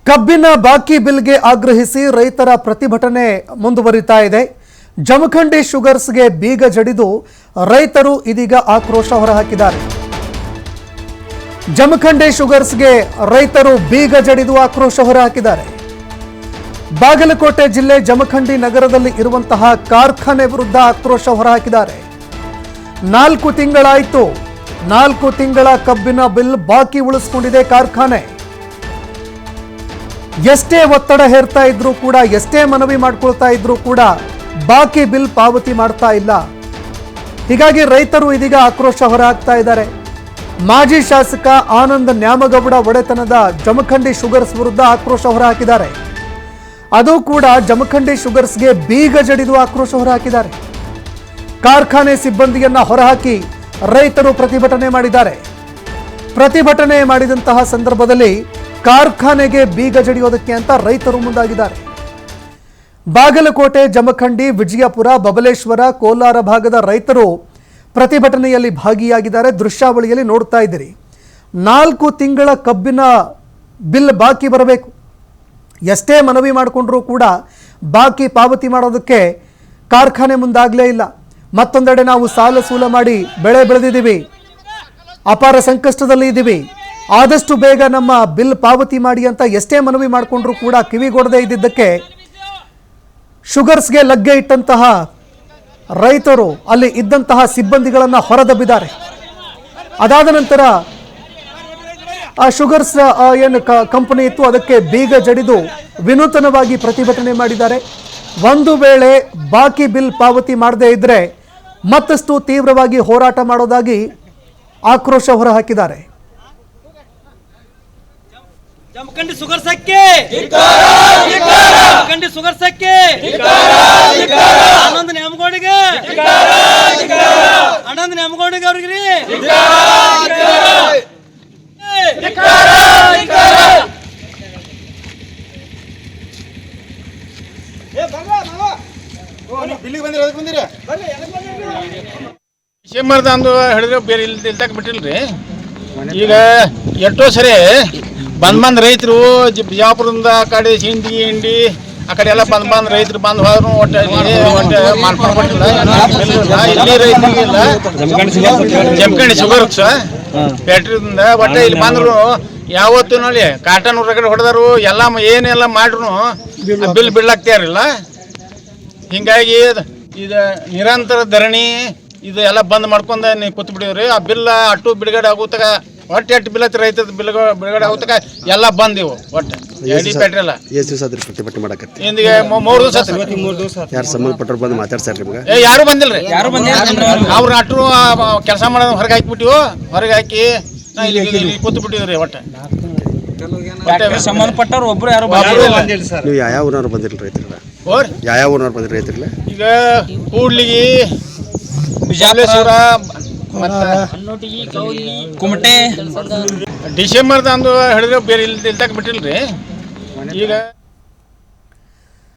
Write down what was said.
ಕಬ್ಬಿನ ಬಾಕಿ ಬಿಲ್ಗೆ ಆಗ್ರಹಿಸಿ ರೈತರ ಪ್ರತಿಭಟನೆ ಮುಂದುವರಿತಾ ಇದೆ. ಜಮಖಂಡಿ ಶುಗರ್ಸ್ಗೆ ಬೀಗ ಜಡಿದು ರೈತರು ಇದೀಗ ಆಕ್ರೋಶ ಹೊರಹಾಕಿದ್ದಾರೆ. ಜಮಖಂಡಿ ಶುಗರ್ಸ್ಗೆ ರೈತರು ಬೀಗ ಜಡಿದು ಆಕ್ರೋಶ ಹೊರಹಾಕಿದ್ದಾರೆ. ಬಾಗಲಕೋಟೆ ಜಿಲ್ಲೆ ಜಮಖಂಡಿ ನಗರದಲ್ಲಿ ಇರುವಂತಹ ಕಾರ್ಖಾನೆ ವಿರುದ್ಧ ಆಕ್ರೋಶ ಹೊರಹಾಕಿದ್ದಾರೆ. 4 ತಿಂಗಳಾಯಿತು, 4 ತಿಂಗಳ ಕಬ್ಬಿನ ಬಿಲ್ ಬಾಕಿ ಉಳಿಸಿಕೊಂಡಿದೆ ಕಾರ್ಖಾನೆ. ಎಷ್ಟೇ ಒತ್ತಡ ಹೇರ್ತಾ ಇದ್ರೂ ಕೂಡ, ಎಷ್ಟೇ ಮನವಿ ಮಾಡ್ಕೊಳ್ತಾ ಇದ್ರೂ ಕೂಡ ಬಾಕಿ ಬಿಲ್ ಪಾವತಿ ಮಾಡ್ತಾ ಇಲ್ಲ. ಹೀಗಾಗಿ ರೈತರು ಇದೀಗ ಆಕ್ರೋಶ ಹೊರಹಾಕ್ತಾ ಇದ್ದಾರೆ. ಮಾಜಿ ಶಾಸಕ ಆನಂದ್ ನ್ಯಾಮಗೌಡ ಒಡೆತನದ ಜಮಖಂಡಿ ಶುಗರ್ಸ್ ವಿರುದ್ಧ ಆಕ್ರೋಶ ಹೊರಹಾಕಿದ್ದಾರೆ. ಅದು ಕೂಡ ಜಮಖಂಡಿ ಶುಗರ್ಸ್ಗೆ ಬೀಗ ಜಡಿದು ಆಕ್ರೋಶ ಹೊರಹಾಕಿದ್ದಾರೆ. ಕಾರ್ಖಾನೆ ಸಿಬ್ಬಂದಿಯನ್ನ ಹೊರಹಾಕಿ ರೈತರು ಪ್ರತಿಭಟನೆ ಮಾಡಿದ್ದಾರೆ. ಪ್ರತಿಭಟನೆ ಮಾಡಿದಂತಹ ಸಂದರ್ಭದಲ್ಲಿ ಕಾರ್ಖಾನೆಗೆ ಬೀಗ ಜಡಿಯೋದಕ್ಕೆ ಅಂತ ರೈತರು ಮುಂದಾಗಿದ್ದಾರೆ. ಬಾಗಲಕೋಟೆ, ಜಮಖಂಡಿ, ವಿಜಯಪುರ, ಬಬಲೇಶ್ವರ, ಕೋಲಾರ ಭಾಗದ ರೈತರು ಪ್ರತಿಭಟನೆಯಲ್ಲಿ ಭಾಗಿಯಾಗಿದ್ದಾರೆ. ದೃಶ್ಯಾವಳಿಯಲ್ಲಿ ನೋಡ್ತಾ ಇದ್ದೀರಿ. 4 ತಿಂಗಳ ಕಬ್ಬಿನ ಬಿಲ್ ಬಾಕಿ ಬರಬೇಕು. ಎಷ್ಟೇ ಮನವಿ ಮಾಡಿಕೊಂಡ್ರೂ ಕೂಡ ಬಾಕಿ ಪಾವತಿ ಮಾಡೋದಕ್ಕೆ ಕಾರ್ಖಾನೆ ಮುಂದಾಗಲೇ ಇಲ್ಲ. ಮತ್ತೊಂದೆಡೆ ನಾವು ಸಾಲ ಸೂಲ ಮಾಡಿ ಬೆಳೆ ಬೆಳೆದಿದ್ದೀವಿ, ಅಪಾರ ಸಂಕಷ್ಟದಲ್ಲಿ ಇದ್ದೀವಿ, ಆದಷ್ಟು ಬೇಗ ನಮ್ಮ ಬಿಲ್ ಪಾವತಿ ಮಾಡಿ ಅಂತ ಎಷ್ಟೇ ಮನವಿ ಮಾಡಿಕೊಂಡ್ರೂ ಕೂಡ ಕಿವಿಗೊಡದೇ ಇದ್ದಿದ್ದಕ್ಕೆ ಶುಗರ್ಸ್ಗೆ ಲಗ್ಗೆ ಇಟ್ಟಂತಹ ರೈತರು ಅಲ್ಲಿ ಇದ್ದಂತಹ ಸಿಬ್ಬಂದಿಗಳನ್ನು ಹೊರದಬ್ಬಿದ್ದಾರೆ. ಅದಾದ ನಂತರ ಆ ಶುಗರ್ಸ್ ಏನು ಕಂಪನಿ ಇತ್ತು ಅದಕ್ಕೆ ಬೀಗ ಜಡಿದು ವಿನೂತನವಾಗಿ ಪ್ರತಿಭಟನೆ ಮಾಡಿದ್ದಾರೆ. ಒಂದು ವೇಳೆ ಬಾಕಿ ಬಿಲ್ ಪಾವತಿ ಮಾಡದೇ ಇದ್ರೆ ಮತ್ತಷ್ಟು ತೀವ್ರವಾಗಿ ಹೋರಾಟ ಮಾಡೋದಾಗಿ ಆಕ್ರೋಶ ಹೊರಹಾಕಿದ್ದಾರೆ. ಜಮಖಂಡಿ ಶುಗರ್ಸಕ್ಕೆ ಜಮಖಂಡಿ ಶುಗರ್ಸಕ್ಕೆ ಆನಂದ್ ನ್ಯಾಮಗೌಡಿಗೆ ಆನಂದ್ ನ್ಯಾಮಗೌಡಿಗೆ ಅವ್ರಿಗೆ ಡಿಸೆಂಬರ್ದಂದು ಹಿಡಿದ್ರೆ ಬೇರೆ ಇಲ್ಲಿ ತಕ್ಕ ಬಿಟ್ಟಿಲ್ರಿ. ಈಗ ಎಷ್ಟೋ ಸರಿ ಬಂದ್ ರೈತರು ಬಿಜಾಪುರದಿಂದ ಆ ಕಡೆ ಹಿಂಡಿ ಆ ಕಡೆ ಎಲ್ಲ ಬಂದ್ ರೈತರು ಬಂದ್ ಹೋದ್ರು ಒಟ್ಟೆ ಮಾಡ್ಕೊಂಡಿಲ್ಲ. ಇಲ್ಲಿ ರೈತರಿಗಿಲ್ಲ. ಜಮಖಂಡಿ ಶುಗರ್ಸ್ ಫ್ಯಾಕ್ಟ್ರಿದಿಂದ ಒಟ್ಟೆ ಇಲ್ಲಿ ಬಂದ್ರು ಯಾವತ್ತು ನೋಡಿ ಕಾಟನ್ ಹೊರಗಡೆ ಹೊಡೆದರು ಎಲ್ಲ ಏನೆಲ್ಲ ಮಾಡ್ರು ಬಿಲ್ ಬಿಡ್ಲಾಕ್ತಾರಿಲ್ಲ. ಹಿಂಗಾಗಿ ಇದು ನಿರಂತರ ಧರಣಿ ಇದು ಎಲ್ಲ ಬಂದ್ ಮಾಡ್ಕೊಂಡ ನೀವು ಕೂತ್ ಬಿಡಿವ್ರಿ. ಆ ಬಿಲ್ ಅಟ್ಟು ಬಿಡುಗಡೆ ಆಗುತ್ತಾಗ ಒಟ್ಟು ಎಷ್ಟು ಬಿಲ್ ಐತಿ ರೈತದ ಬಿಡುಗಡೆ ಆಗುತ್ತಾಗ ಎಲ್ಲ ಬಂದಿವು. ಒಟ್ಟು ಎಡಿ ಪೆಟ್ರೋಲ್ ಎಷ್ಟು ದಿವಸ ಆದ್ರಿ ಪ್ರತಿಭಟನೆ ಮಾಡಕತ್ತಿ? ಇಂದಿಗೆ 3 ದಿವಸ. ಯಾರು ಸಂಬಂಧಪಟ್ಟರು ಬಂದು ಮಾತಾಡ್ಸಾರ ನಿಮ್ಗೆ? ಯಾರು ಬಂದಿಲ್ರಿ. ಅವ್ರ ಅಟ್ರು ಕೆಲಸ ಮಾಡೋದು ಹೊರಗೆ ಹಾಕಿಬಿಟ್ಟಿವು. ಹೊರಗೆ ಹಾಕಿ ಇಲ್ಲಿ ಕೂತ್ ಬಿಟ್ಟಿವ್ರಿ. ಒಟ್ಟು ಸಂಬಂಧಪಟ್ಟವ್ರು ಒಬ್ರು ಯಾರು ನೀವು ಯಾವ ಊರವ್ರು ಬಂದಿರಲಿ ರೈತರಲ್ಲ? ಯಾವ ಊರವ್ರು ಬಂದಿರಿ ರೈತರಲ್ಲ? ಈಗ ಕೂಡ್ಲಿಗಿ, ಬಿಜಾಪುರ, ಕುಮಟೆ. ಡಿಸೆಂಬರ್ದಂದು ಹಿಡಿದ್ರೆ ಬೇರೆ ಇಲ್ಲಿ ತಕ್ಕ ಬಿಟ್ಟಿಲ್ರಿ. ಈಗ